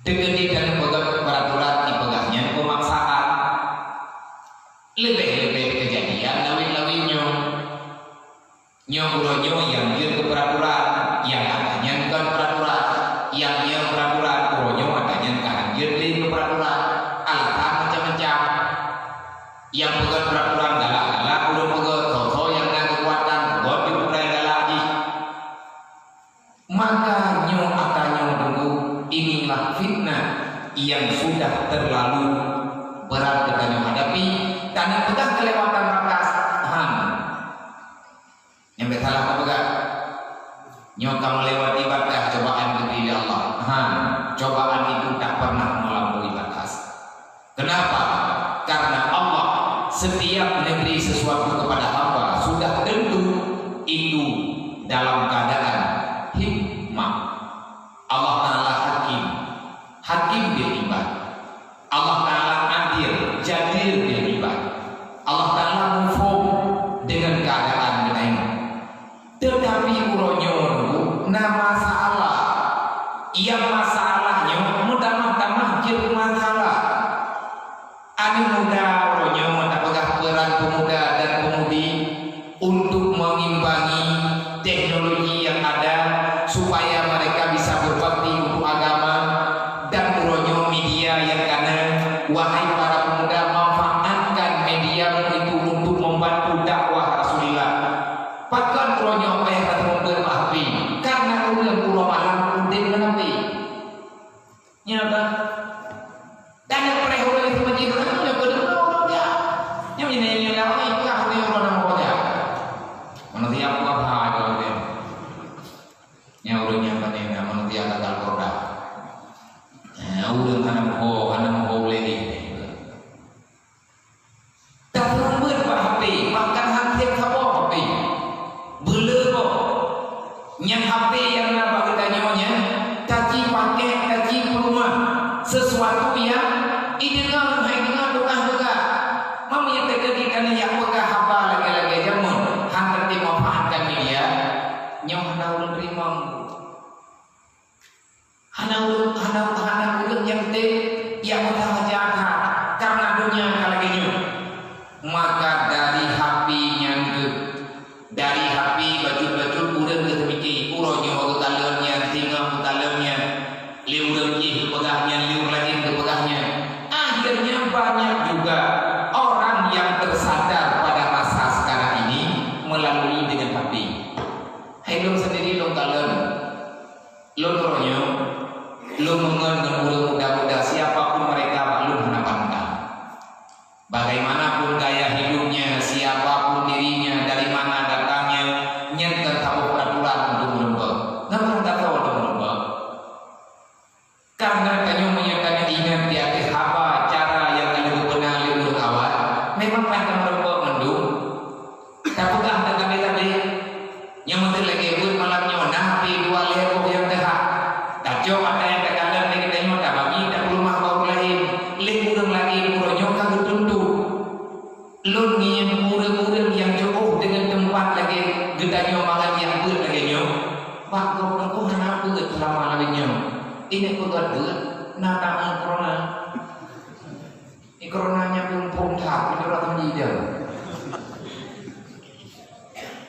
Dengan peraturan dipegahnya pemaksaan lebih kejadian lawin-lawinnya nyoburonyo yang dia ke peraturan yang adanya bukan peraturan yang dia peraturan uronyo adanya kan dia ke peraturan alasan macam-macam yang pegang peraturan galak-galak udah pegang so yang ada kekuatan buat diperai galak lagi maka nyo akannya dulu inilah fitnah yang sudah terlalu berat kita hadapi karena pegang kelewatan batas yang salah apa pegang nyoka melewati batas cobaan negeri Allah cobaan itu tak pernah melampaui batas. Kenapa? Karena Allah setiap negeri sesuatu kepada hamba sudah tentu itu dalam keadaan hikmah. Allah Ta'ala hakim bil ibad. Allah Ta'ala adil, jadil bil ibad. Allah Ta'ala mufhum dengan keadaan lain. Tetapi uronyo nama masalah yang masalahnya mudah-mudahan jadi masalah. Anu muda uronyo tak pegah peran pemuda dan pemudi untuk mengimbangi teknologi yang ada supaya mereka bisa berbakti untuk agama dan uronyo media yang karena wahai para pemuda manfaatkan media itu untuk membantu dakwah Rasulullah. Bahkan uronyo apa yang kata memberpahapi karena ulang pulau malam udah menapi nyata dan yang perehulai itu menjadi yang kedua orang dia yang ini yang lain itu yang dia orang nama dia mana dia apa kalau dia yang urutnya apa nih mana dia kata al-Qur'an urut anak mau lagi tak berpahapi makan hati kau papi belum yang HP yang apa kita nyonya kaji pakai kaji rumah sesuatu yang idengar doa mamanya terjadi karena yang pegah apa lagi-lagi jamun hantar dimanfaatkan media nyoh naul terima hana ulun yang yang mutahajaha karena dunia lagi nyoh maka dari HP-nya dari HP baju-baju udah ketemiki uronyo ketalonnya tinggal ketalonnya liur lagi pegahnya liur lagi kepegahnya akhirnya banyak juga orang yang tersadar pada masa sekarang ini melalui dengan HP. Hai lu sendiri lu kalon lu uronyo lu mengen muda-muda siapapun mereka lu hanapankan bagaimanapun gaya hidupnya siapapun dirinya dari mana datangnya nyentuh tahu peraturan untuk melembab namun tak tahu untuk melembab karena kanyo menyatakan ingat di atas apa cara yang kanyo benar liur kawan memang pada melembab mendung tapi tak ada tadi yang mesti lagi buat malamnya napi dua leher yang tehat tak coba ada yang terkadang lagi kanyo tak bagi tak rumah bau lain liur lagi uronyo kagu tunduk lun yang murid-murid yang jauh dengan tempat lagi gedanya malam yang ber lagi nyo pak kau hana ber selama lagi nyo ini kau ber natang corona ini coronanya belum puntak ini orang tidak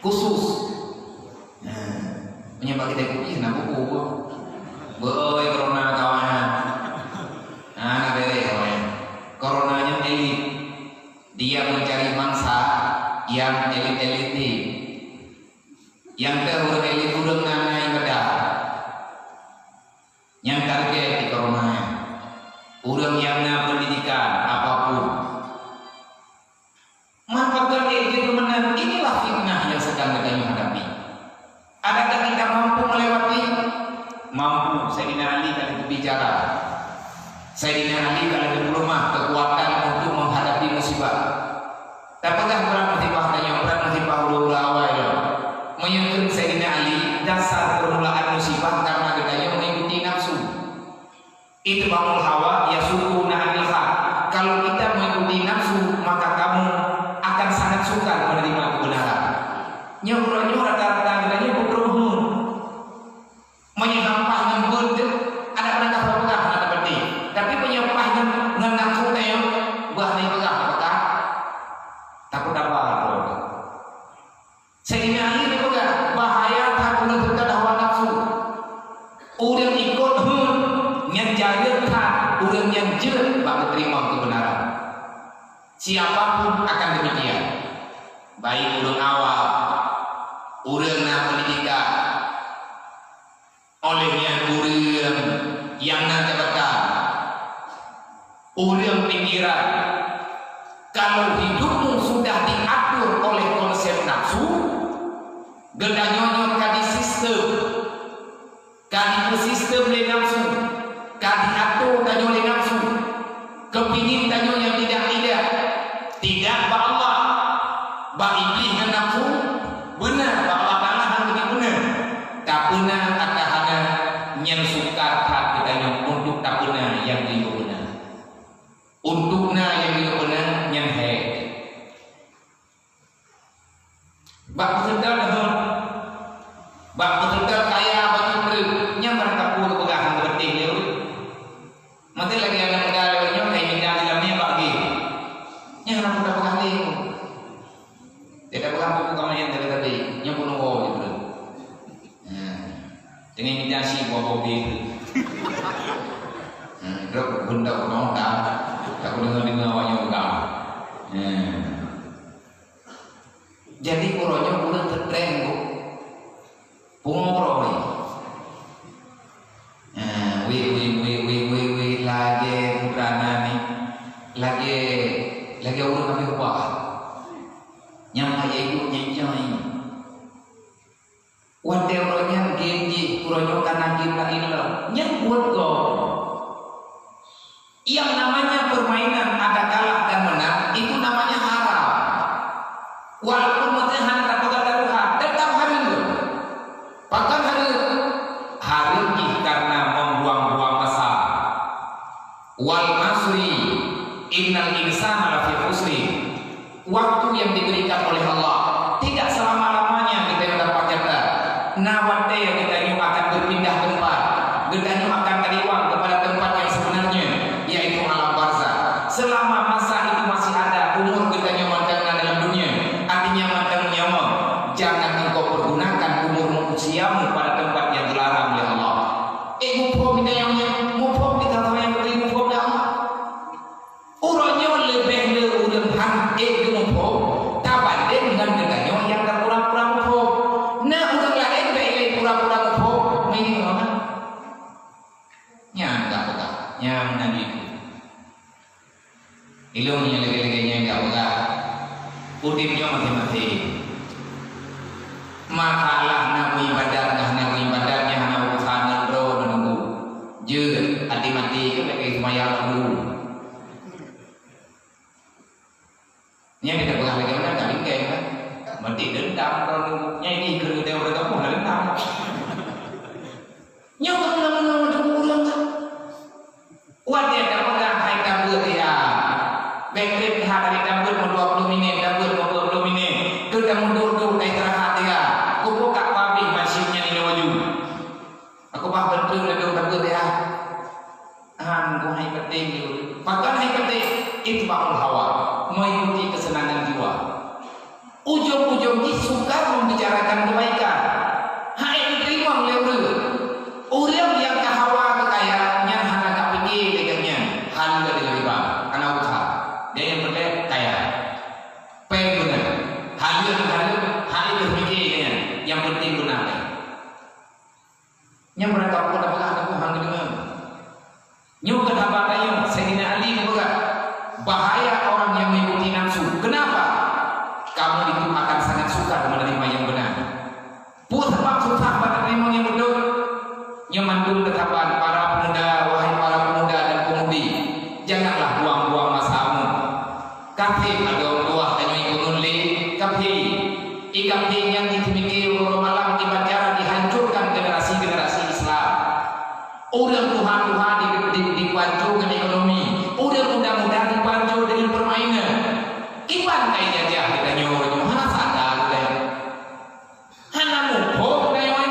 khusus menyebab kita kuih nak buku boy corona kawan nah beri kawan coronanya elit dia mencari mangsa yang elit-elit yang terhur elit urang nanai bedah yang target di corona urang yang pendidikan apapun manfaatkan itu benar inilah fitnah yang sedang kita hadapi. Adakah kita mampu melewati? Mampu. Sayyidina Ali kalau berbicara Sayyidina Ali kalau berumah kekuatan untuk menghadapi musibah. Tapakah berat musibah tanya berat musibah ula awal menyangkut Sayyidina Ali dasar permulaan musibah karena katanya mengikuti nafsu. Itu bangun hawa ya suku na'anil haq. Kalau kita mengikuti nafsu maka kamu akan sangat sukar menerima kebenaran. Nyobrol rata-rata katanya bukan menyampah nyembur ada penangkap pegang ada berarti yang jadikan orang yang jelek bak terima kebenaran. Siapapun akan demikian. Baik orang awam, orang na pendidikan, olehnya orang yang na jabatan, orang pikiran. Kalau hidupmu sudah diatur oleh konsep nafsu, gedanyonyo kadi sistem le nafsu, kadi atur danyo le nafsu, kepingin danyo yang tidak ba Allah, ba iblis dengan nafsu, benar ba Allah Taala hang benar, tak benar kata hana yang sukar hati danyo untuk tak benar yang dia benar, untukna yang dia benar yang hai, ba sedar dah, ba sedar kaya baju ber, yang mereka pun pegang berting dia, mati lagi yang mengalirnya kayak minta dalamnya bagi. Yang nak mudah pegang dia, tidak pegang buku kamu yang tadi, yang pun nunggu je. Dengan imitasi buah kopi, kerap benda pun nongkar, tak pun dengar awaknya pegang. Jadi kurangnya pun tertren bu, pungoro ni. Wi lagi berana ni, lagi orang kami ubah yang kaya ikut nyanyi wante orangnya genji kurangnya karena kita inilah yang buat kau yang namanya permainan ada kalah dan menang itu namanya haram walaupun mungkin hanya tak pegang tetap haram bahkan haram karena membuang-buang masa wal masri innal insana lafi khusri. Waktu yang diberikan oleh Allah tidak selama-lamanya kita yang dapat jatah. Nawate yang kita akan berpindah tempat, kita akan teriwang kepada tempat yang sebenarnya, yaitu alam barzah. Selama masa itu masih ada umur kita nyamankan dalam dunia, artinya makan nyawa. Jangan engkau pergunakan umur usiamu pada tempat yang dilarang oleh Allah. Mupom kita yang mupom kita tahu yang beri mupom Allah. Urangnya lebih urang hang mupom, tabanding dengan dengannya yang terpura-pura mupom. Nah urang lain baik pura-pura mupom, ini orang. Nyam tak pegang, nyam nabi. Ilmunya lagi-laginya enggak pegang. Udipnya mati-mati. Makalah nabi ibadatnya hana urusan bro menunggu. Je mati-mati ke pakai semayang dulu. Yang kita pegang lagi mana tak bingkai kan? Mati dendam kalau nyanyi kerja dia orang tak pernah dendam. Yang menang ulang kan? Wajah tak pegang hai kabut dia. Backtrip hari kabut 20 minit, kabut 20 minit. Kita mundur tu tak istirahat dia. Aku buka pabrik mesinnya ni laju. Aku bah betul dia kabut dia. Aku hai penting tu. Bahkan hai penting itu bakal hawa. Mengikuti kesenangan jiwa. Ujung-ujung ini suka membicarakan kebaikan. Hai diterima oleh orang yang kehawa kekayaan yang hanya tak fikir dengannya hal dari riba karena usaha dia yang berlek kaya pengen benar hal itu fikir dengannya yang penting benar yang mereka pun dapat ada Tuhan dengan nyuk kenapa kayu Sayyidina Ali juga bahaya orang yang mengikuti nafsu. Kenapa? Kamu itu akan sangat sukar menerima yang benar. Buat sebab susah menerima yang betul. Yang mandul ketapan para pemuda, wahai para pemuda dan pemudi, janganlah buang-buang masamu. Kafe ada buah tanyo ikunun li kafe. Kafe yang ditimiki orang malam tiba cara dihancurkan generasi-generasi Islam. Orang Tuhan dipancurkan ekonomi. Udah mudah-mudahan dipancu dengan permainan. Iban kayaknya dia kita nyoba mana sadar deh. Hana mupok deh wan.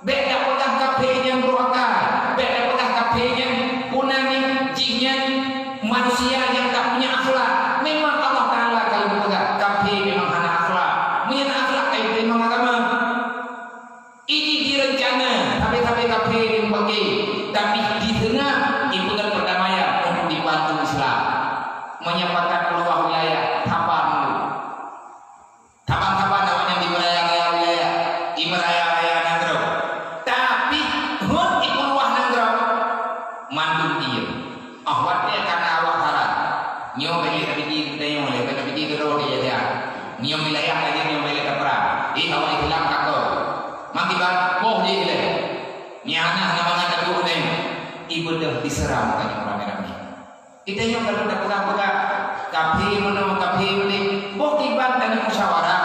Beda pegang kafe yang berakal. Beda pegang kafe yang punani jinnya manusia yang tak punya akhlak. Memang Allah Taala kalau pegang kafe memang hana akhlak. Punya akhlak kayak memang agama. Ini direncana. Tapi kafe yang bagi. Tapi di mandung iya. Ahwatnya karena awak haram. Nyo bagi tapi kita nyo le, tapi kita ro dia dia. Nyo wilayah aja nyo beli kapra. Awak hilang kakor. Makibat boh dia le. Nyana namanya kedua ni. Ibu dah diseram kan ramai-ramai. Kita nyo kalau dah pegang-pegang kafe ni. Boh kibat dan musyawarah.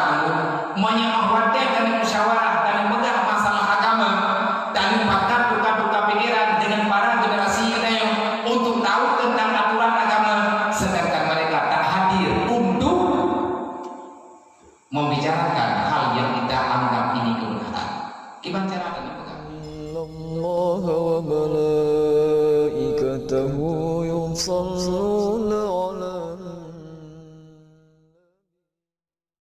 Monya ahwatnya dan musyawarah dan pegang masalah agama dan pakar tukar-tukar pikiran dengan para generasi kita yang untuk tahu tentang aturan agama, sedangkan mereka tak hadir untuk membicarakan hal yang kita anggap ini kebenaran. Gimana cara kita pegang? Allah wa malaikatahu yusalluna